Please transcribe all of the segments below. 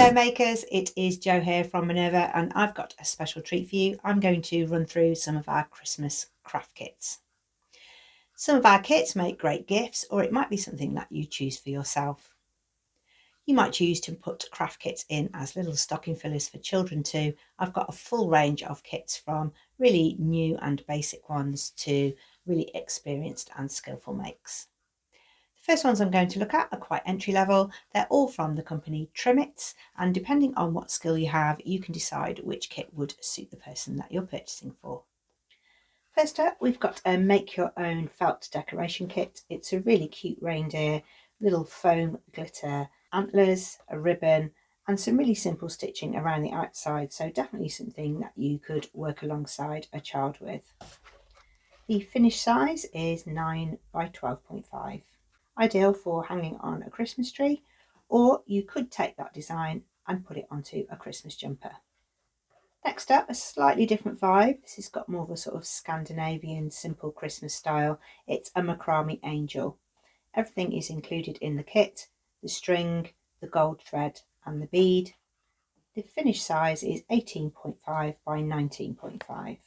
there makers, it is Jo here from Minerva and I've got a special treat for you. I'm going to run through some of our Christmas craft kits. Some of our kits make great gifts, or it might be something that you choose for yourself. You might choose to put craft kits in as little stocking fillers for children too. I've got a full range of kits from really new and basic ones to really experienced and skillful makes. The first ones I'm going to look at are quite entry level. They're all from the company Trimits, and depending on what skill you have, you can decide which kit would suit the person that you're purchasing for. First up, we've got a make your own felt decoration kit. It's a really cute reindeer, little foam glitter antlers, a ribbon, and some really simple stitching around the outside, so definitely something that you could work alongside a child with. The finished size is 9 by 12.5. Ideal for hanging on a Christmas tree, or you could take that design and put it onto a Christmas jumper. Next up, a slightly different vibe. This has got more of a sort of Scandinavian simple Christmas style. It's a macrame angel. Everything is included in the kit: the string, the gold thread and the bead. The finished size is 18.5 by 19.5.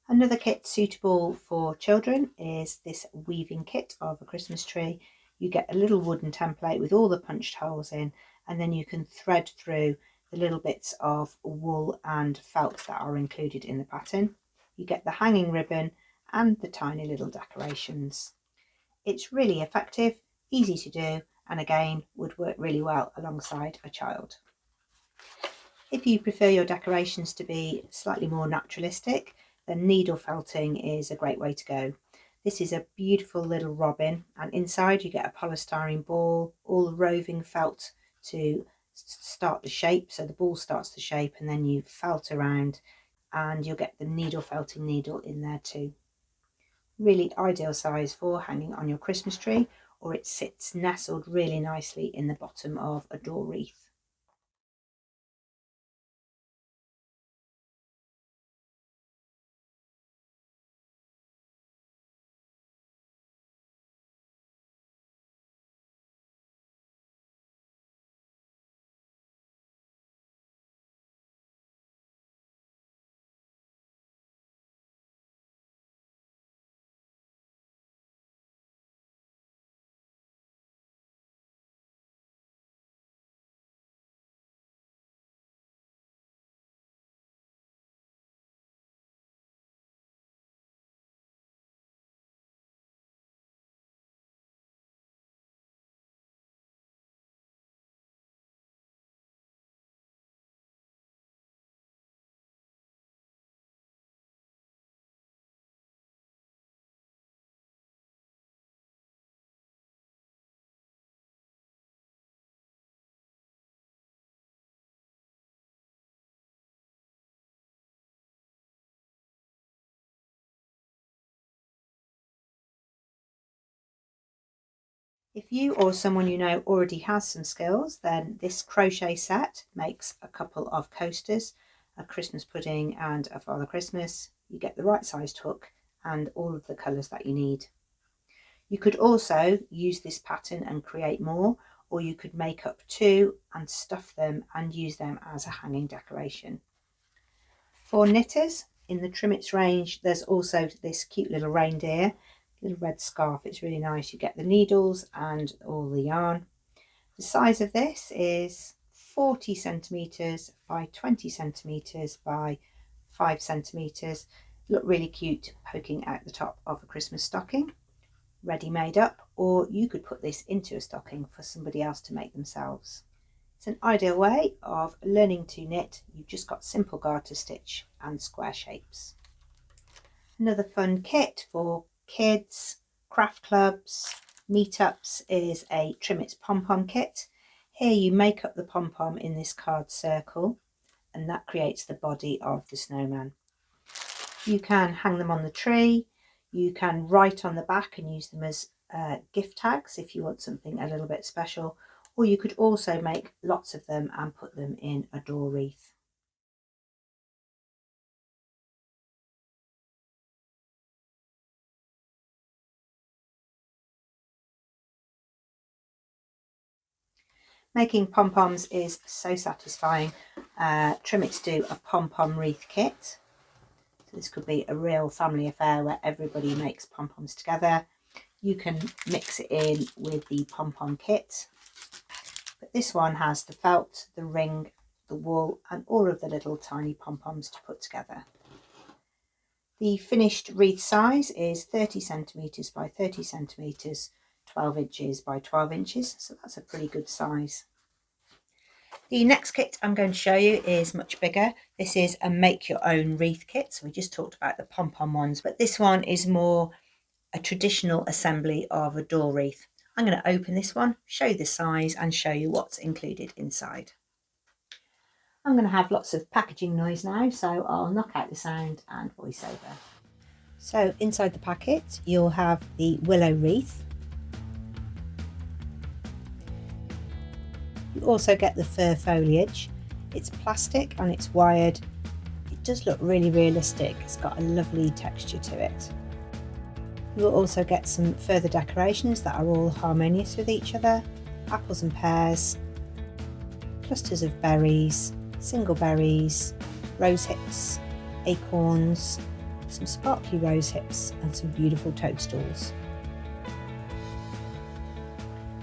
Another kit suitable for children is this weaving kit of a Christmas tree. You get a little wooden template with all the punched holes in, and then you can thread through the little bits of wool and felt that are included in the pattern. You get the hanging ribbon and the tiny little decorations. It's really effective, easy to do, and again would work really well alongside a child. If you prefer your decorations to be slightly more naturalistic, then needle felting is a great way to go. This is a beautiful little robin, and inside you get a polystyrene ball, all the roving felt to start the shape. So the ball starts the shape and then you felt around, and you'll get the needle felting needle in there too. Really ideal size for hanging on your Christmas tree, or it sits nestled really nicely in the bottom of a door wreath. If you or someone you know already has some skills, then this crochet set makes a couple of coasters, a Christmas pudding and a Father Christmas. You get the right sized hook and all of the colours that you need. You could also use this pattern and create more, or you could make up two and stuff them and use them as a hanging decoration. For knitters, in the Trimits range, there's also this cute little reindeer, little red scarf. It's really nice. You get the needles and all the yarn. The size of this is 40 centimetres by 20 centimetres by 5 centimetres. Look really cute poking out the top of a Christmas stocking, ready made up, or you could put this into a stocking for somebody else to make themselves. It's an ideal way of learning to knit. You've just got simple garter stitch and square shapes. Another fun kit for kids, craft clubs, meetups is a Trimits pom-pom kit. Here you make up the pom-pom in this card circle, and that creates the body of the snowman. You can hang them on the tree, you can write on the back and use them as gift tags if you want something a little bit special, or you could also make lots of them and put them in a door wreath. Making pom-poms is so satisfying. Trimmets do a pom-pom wreath kit. So this could be a real family affair where everybody makes pom-poms together. You can mix it in with the pom-pom kit. But this one has the felt, the ring, the wool and all of the little tiny pom-poms to put together. The finished wreath size is 30 centimetres by 30 centimetres, 12 inches by 12 inches, so that's a pretty good size. The next kit I'm going to show you is much bigger. This is a make your own wreath kit. So we just talked about the pom-pom ones, but this one is more a traditional assembly of a door wreath. I'm going to open this one, show you the size and show you what's included inside. I'm going to have lots of packaging noise now, so I'll knock out the sound and voice over. So inside the packet you'll have the willow wreath. You also get the fir foliage. It's plastic and it's wired. It does look really realistic. It's got a lovely texture to it. You will also get some further decorations that are all harmonious with each other. Apples and pears, clusters of berries, single berries, rose hips, acorns, some sparkly rose hips and some beautiful toadstools.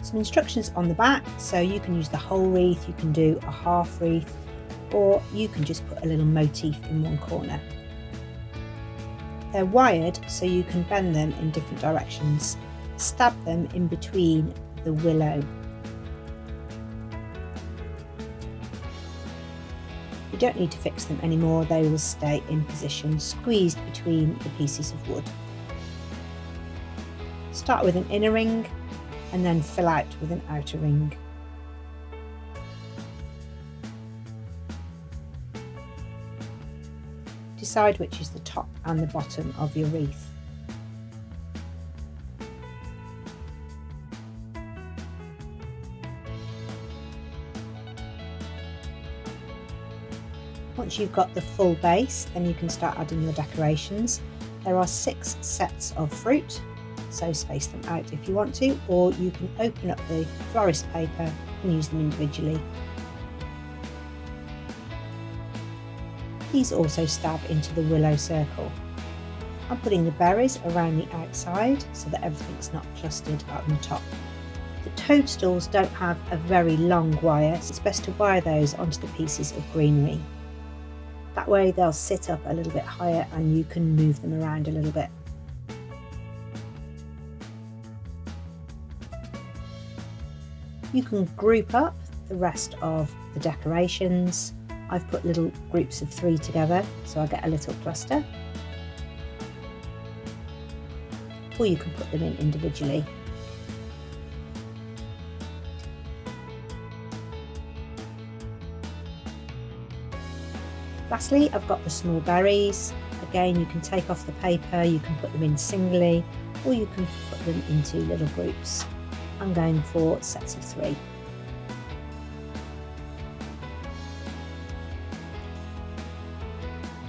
Some instructions on the back, so you can use the whole wreath, you can do a half wreath, or you can just put a little motif in one corner. They're wired so you can bend them in different directions. Stab them in between the willow. You don't need to fix them anymore, they will stay in position, squeezed between the pieces of wood. Start with an inner ring and then fill out with an outer ring. Decide which is the top and the bottom of your wreath. Once you've got the full base, then you can start adding your decorations. There are 6 sets of fruit, so space them out if you want to, or you can open up the florist paper and use them individually. These also stab into the willow circle. I'm putting the berries around the outside so that everything's not clustered up on the top. The toadstools don't have a very long wire, so it's best to wire those onto the pieces of greenery. That way they'll sit up a little bit higher and you can move them around a little bit. You can group up the rest of the decorations. I've put little groups of 3 together so I get a little cluster. Or you can put them in individually. Lastly, I've got the small berries. Again, you can take off the paper, you can put them in singly, or you can put them into little groups. I'm going for sets of 3.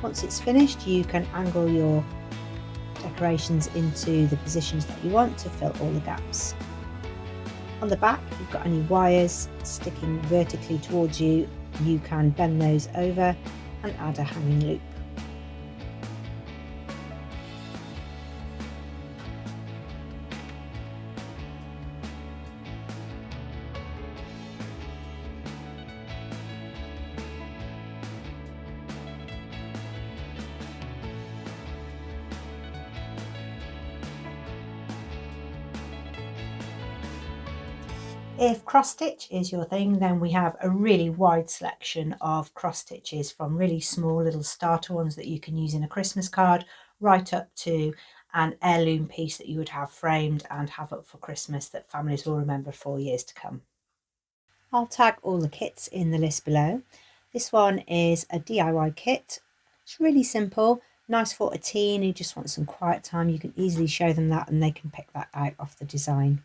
Once it's finished, you can angle your decorations into the positions that you want to fill all the gaps. On the back, if you've got any wires sticking vertically towards you, you can bend those over and add a hanging loop. If cross stitch is your thing, then we have a really wide selection of cross stitches, from really small little starter ones that you can use in a Christmas card, right up to an heirloom piece that you would have framed and have up for Christmas that families will remember for years to come. I'll tag all the kits in the list below. This one is a DIY kit. It's really simple, nice for a teen who just wants some quiet time. You can easily show them that and they can pick that out off the design.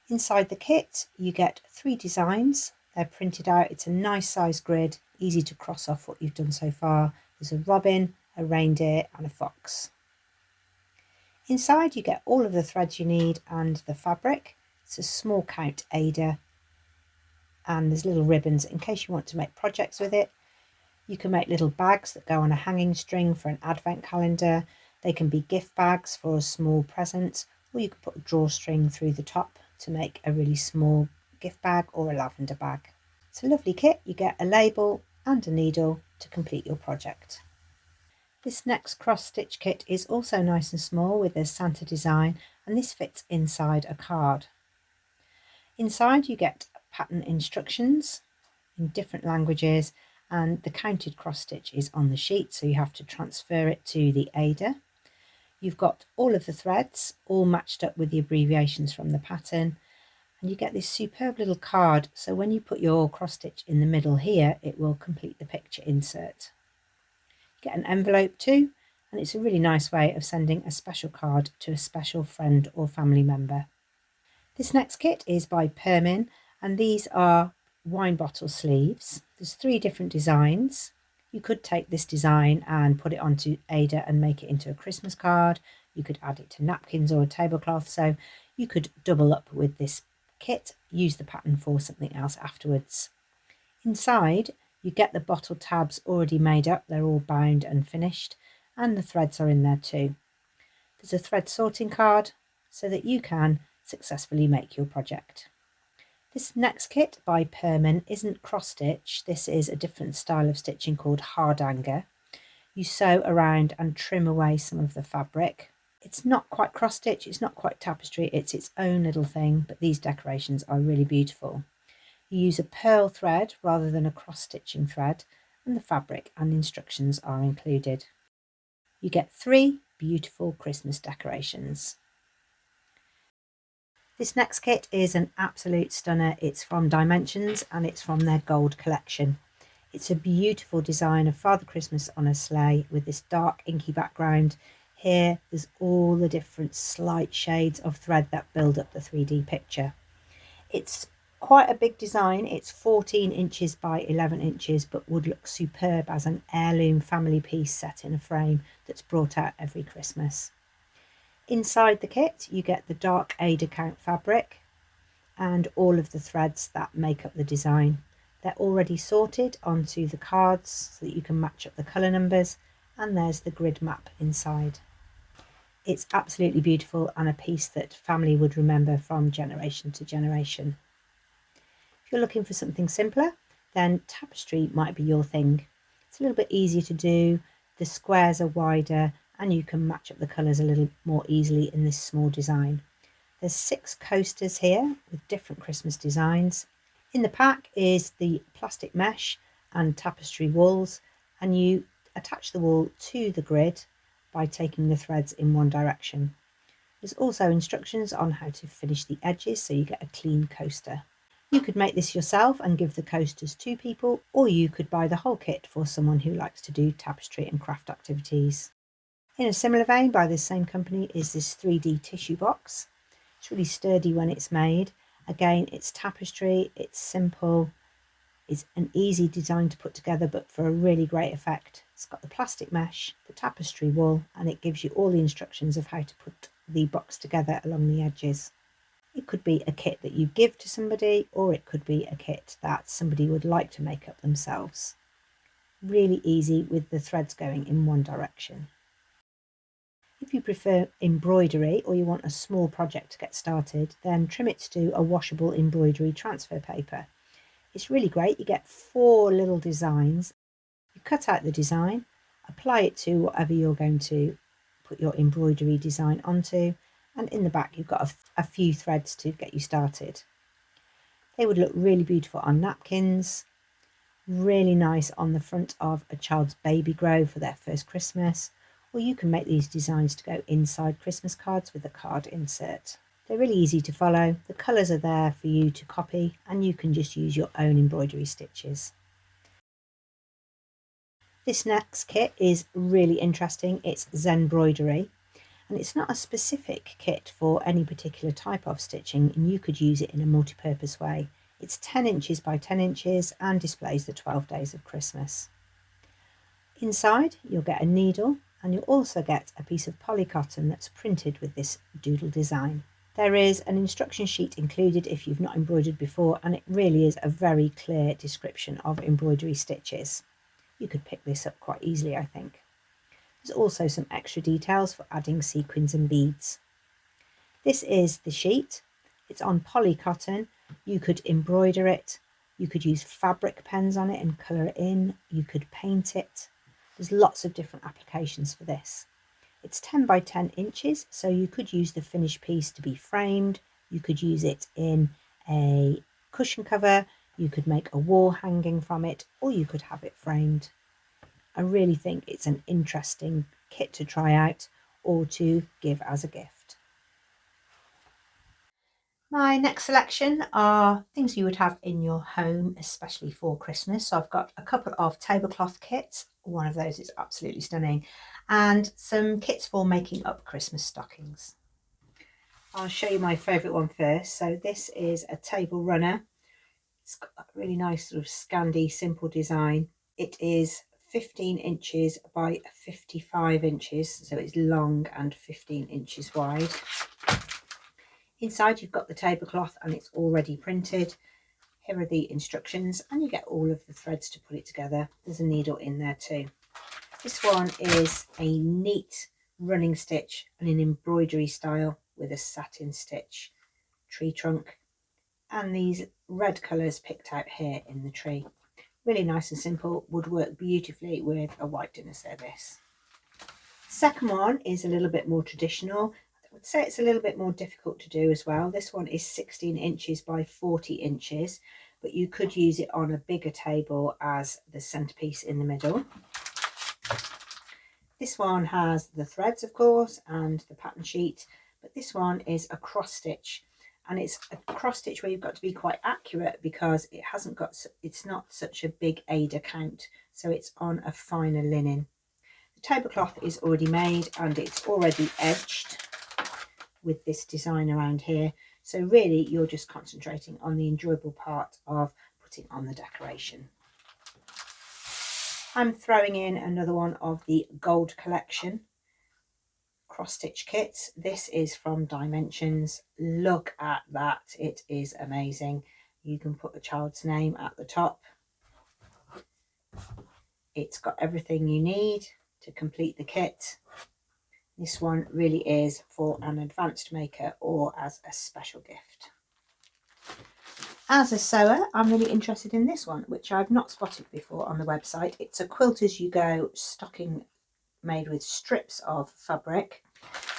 Inside the kit you get 3 designs. They're printed out. It's a nice size grid, easy to cross off what you've done so far. There's a robin, a reindeer and a fox. Inside you get all of the threads you need and the fabric. It's a small count Ada and there's little ribbons in case you want to make projects with it. You can make little bags that go on a hanging string for an advent calendar. They can be gift bags for a small present, or you can put a drawstring through the top to make a really small gift bag or a lavender bag. It's a lovely kit. You get a label and a needle to complete your project. This next cross stitch kit is also nice and small with a Santa design, and this fits inside a card. Inside you get pattern instructions in different languages, and the counted cross stitch is on the sheet, so you have to transfer it to the aider. You've got all of the threads all matched up with the abbreviations from the pattern, and you get this superb little card, so when you put your cross stitch in the middle here, it will complete the picture insert. You get an envelope too, and it's a really nice way of sending a special card to a special friend or family member. This next kit is by Permin, and these are wine bottle sleeves. There's 3 different designs. You could take this design and put it onto Ada and make it into a Christmas card. You could add it to napkins or a tablecloth, so you could double up with this kit, use the pattern for something else afterwards. Inside you get the bottle tabs already made up, they're all bound and finished, and the threads are in there too. There's a thread sorting card so that you can successfully make your project. This next kit by Permin isn't cross stitch, this is a different style of stitching called hardanger. You sew around and trim away some of the fabric. It's not quite cross stitch, it's not quite tapestry, it's its own little thing, but these decorations are really beautiful. You use a pearl thread rather than a cross stitching thread, and the fabric and instructions are included. You get 3 beautiful Christmas decorations. This next kit is an absolute stunner. It's from Dimensions and it's from their gold collection. It's a beautiful design of Father Christmas on a sleigh with this dark inky background. Here there's all the different slight shades of thread that build up the 3D picture. It's quite a big design. It's 14 inches by 11 inches, but would look superb as an heirloom family piece set in a frame that's brought out every Christmas. Inside the kit you get the dark Ada count fabric and all of the threads that make up the design. They're already sorted onto the cards so that you can match up the colour numbers, and there's the grid map inside. It's absolutely beautiful and a piece that family would remember from generation to generation. If you're looking for something simpler, then tapestry might be your thing. It's a little bit easier to do, the squares are wider, and you can match up the colours a little more easily in this small design. There's 6 coasters here with different Christmas designs. In the pack is the plastic mesh and tapestry wools, and you attach the wool to the grid by taking the threads in one direction. There's also instructions on how to finish the edges so you get a clean coaster. You could make this yourself and give the coasters to people, or you could buy the whole kit for someone who likes to do tapestry and craft activities. In a similar vein by this same company is this 3D tissue box. It's really sturdy when it's made. Again, it's tapestry, it's simple, it's an easy design to put together, but for a really great effect. It's got the plastic mesh, the tapestry wool, and it gives you all the instructions of how to put the box together along the edges. It could be a kit that you give to somebody, or it could be a kit that somebody would like to make up themselves. Really easy with the threads going in one direction. If you prefer embroidery or you want a small project to get started, then trim it to a washable embroidery transfer paper. It's really great. You get 4 little designs. You cut out the design, apply it to whatever you're going to put your embroidery design onto, and in the back you've got a few threads to get you started. They would look really beautiful on napkins, really nice on the front of a child's baby grow for their first Christmas, or you can make these designs to go inside Christmas cards with a card insert. They're really easy to follow, the colours are there for you to copy, and you can just use your own embroidery stitches. This next kit is really interesting. It's Zenbroidery, and it's not a specific kit for any particular type of stitching, and you could use it in a multi-purpose way. It's 10 inches by 10 inches and displays the 12 days of Christmas. Inside you'll get a needle, and you'll also get a piece of poly cotton that's printed with this doodle design. There is an instruction sheet included if you've not embroidered before, and it really is a very clear description of embroidery stitches. You could pick this up quite easily, I think. There's also some extra details for adding sequins and beads. This is the sheet. It's on poly cotton. You could embroider it. You could use fabric pens on it and colour it in. You could paint it. There's lots of different applications for this. It's 10 by 10 inches, so you could use the finished piece to be framed. You could use it in a cushion cover. You could make a wall hanging from it, or you could have it framed. I really think it's an interesting kit to try out or to give as a gift. My next selection are things you would have in your home, especially for Christmas. So I've got a couple of tablecloth kits. One of those is absolutely stunning. And some kits for making up Christmas stockings. I'll show you my favourite one first. So this is a table runner. It's got a really nice sort of Scandi simple design. It is 15 inches by 55 inches, so it's long and 15 inches wide. Inside you've got the tablecloth and it's already printed. Here are the instructions and you get all of the threads to put it together. There's a needle in there too. This one is a neat running stitch and an embroidery style with a satin stitch tree trunk and these red colours picked out here in the tree. Really nice and simple, would work beautifully with a white dinner service. Second one is a little bit more traditional. I would say it's a little bit more difficult to do as well. This one is 16 inches by 40 inches, but you could use it on a bigger table as the centerpiece in the middle. This one has the threads, of course, and the pattern sheet, but this one is a cross stitch, and it's a cross stitch where you've got to be quite accurate because it's not such a big Ada count, so it's on a finer linen. The tablecloth is already made and it's already edged with this design around here, so really you're just concentrating on the enjoyable part of putting on the decoration. I'm throwing in another one of the gold collection cross stitch kits. This is from Dimensions. Look at that, it is amazing. You can put a child's name at the top. It's got everything you need to complete the kit. This one really is for an advanced maker or as a special gift. As a sewer, I'm really interested in this one, which I've not spotted before on the website. It's a quilt as you go stocking made with strips of fabric.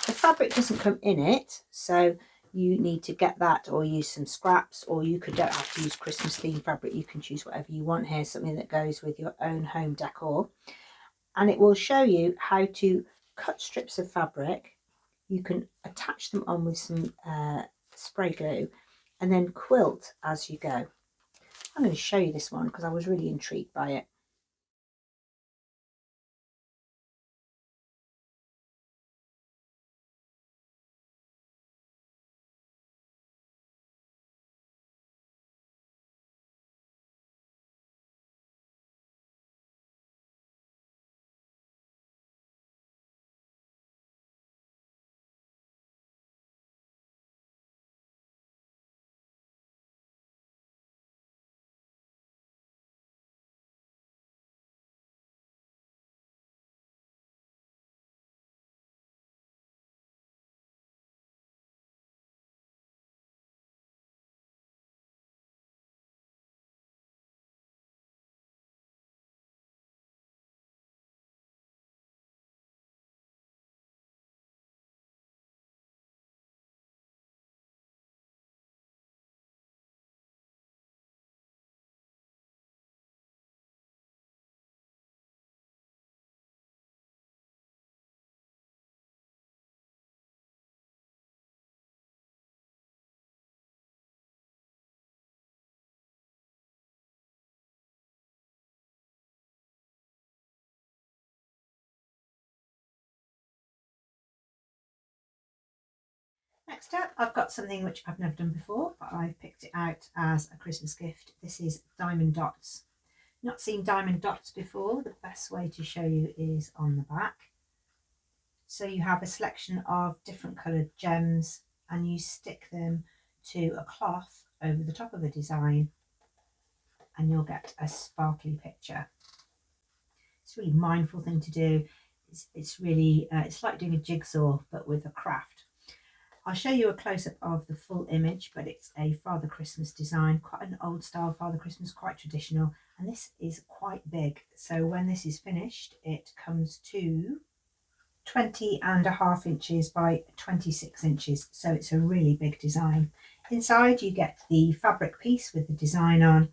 The fabric doesn't come in it, so you need to get that or use some scraps, or you don't have to use Christmas themed fabric. You can choose whatever you want here, something that goes with your own home decor. And it will show you how to cut strips of fabric. You can attach them on with some spray glue and then quilt as you go. I'm going to show you this one because I was really intrigued by it. Next up, I've got something which I've never done before, but I've picked it out as a Christmas gift. This is diamond dots. Not seen diamond dots before, the best way to show you is on the back. So you have a selection of different coloured gems and you stick them to a cloth over the top of the design, and you'll get a sparkly picture. It's a really mindful thing to do. It's really, it's like doing a jigsaw, but with a craft. I'll show you a close-up of the full image, but it's a Father Christmas design, quite an old style Father Christmas, quite traditional, and this is quite big. So when this is finished, it comes to 20.5 inches by 26 inches. So it's a really big design. Inside you get the fabric piece with the design on.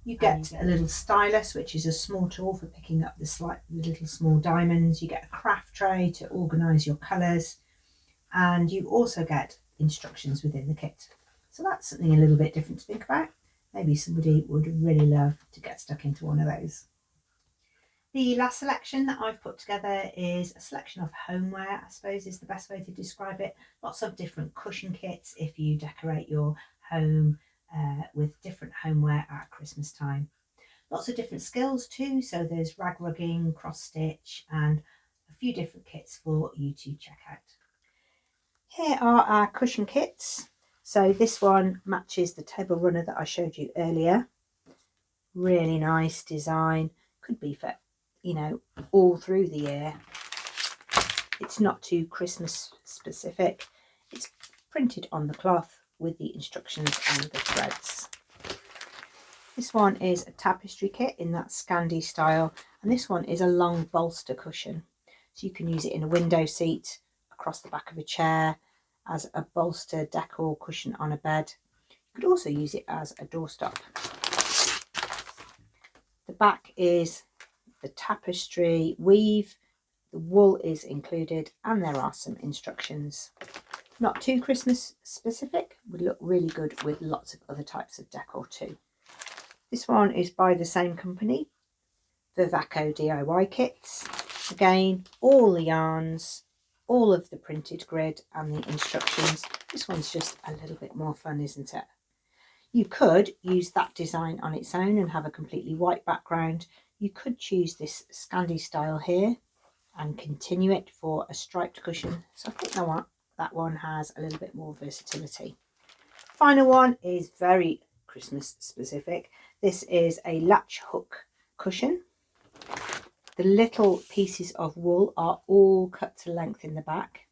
You get a little stylus, which is a small tool for picking up the little small diamonds. You get a craft tray to organise your colours. And you also get instructions within the kit. So that's something a little bit different to think about. Maybe somebody would really love to get stuck into one of those. The last selection that I've put together is a selection of homeware, I suppose is the best way to describe it. Lots of different cushion kits if you decorate your home with different homeware at Christmas time. Lots of different skills too, so there's rag rugging, cross stitch, and a few different kits for you to check out. Here are our cushion kits. So this one matches the table runner that I showed you earlier. Really nice design. Could be for, you know, all through the year. It's not too Christmas specific. It's printed on the cloth with the instructions and the threads. This one is a tapestry kit in that Scandi style, and this one is a long bolster cushion. So you can use it in a window seat, across the back of a chair, as a bolster decor cushion on a bed. You could also use it as a doorstop. The back is the tapestry weave, the wool is included, and there are some instructions. Not too Christmas specific, would look really good with lots of other types of decor too. This one is by the same company, Vivaco DIY kits. Again, all the yarns, all of the printed grid and the instructions. This one's just a little bit more fun, isn't it? You could use that design on its own and have a completely white background. You could choose this Scandi style here and continue it for a striped cushion. So I think that one has a little bit more versatility. Final one is very Christmas specific. This is a latch hook cushion. The little pieces of wool are all cut to length in the back.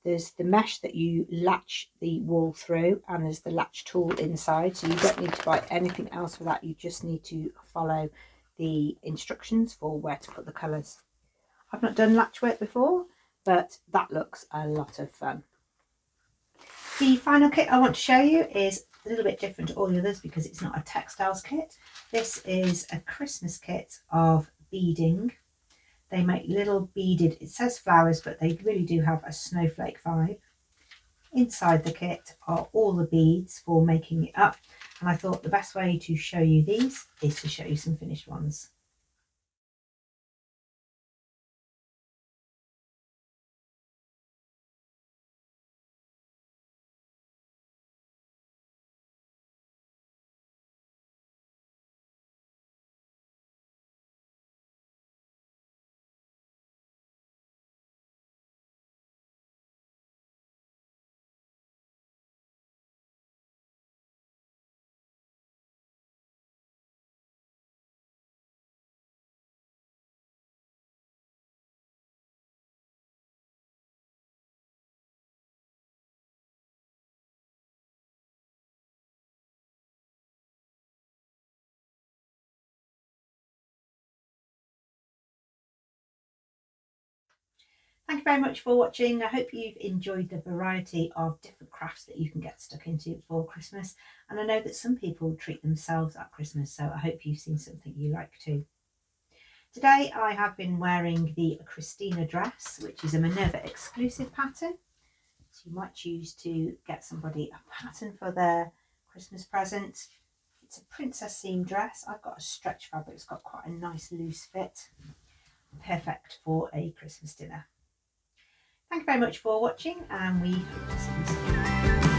There's the mesh that you latch the wool through, and there's the latch tool inside, so you don't need to buy anything else for that. You just need to follow the instructions for where to put the colours. I've not done latch work before, but that looks a lot of fun. The final kit I want to show you is a little bit different to all the others because it's not a textiles kit. This is a Christmas kit of beading. They make little beaded, it says flowers, but they really do have a snowflake vibe. Inside the kit are all the beads for making it up, and I thought the best way to show you these is to show you some finished ones. Thank you very much for watching. I hope you've enjoyed the variety of different crafts that you can get stuck into for Christmas. And I know that some people treat themselves at Christmas, so I hope you've seen something you like too. Today I have been wearing the Christina dress, which is a Minerva exclusive pattern. So you might choose to get somebody a pattern for their Christmas present. It's a princess seam dress. I've got a stretch fabric. It's got quite a nice loose fit. Perfect for a Christmas dinner. Thank you very much for watching, and we hope to see you soon.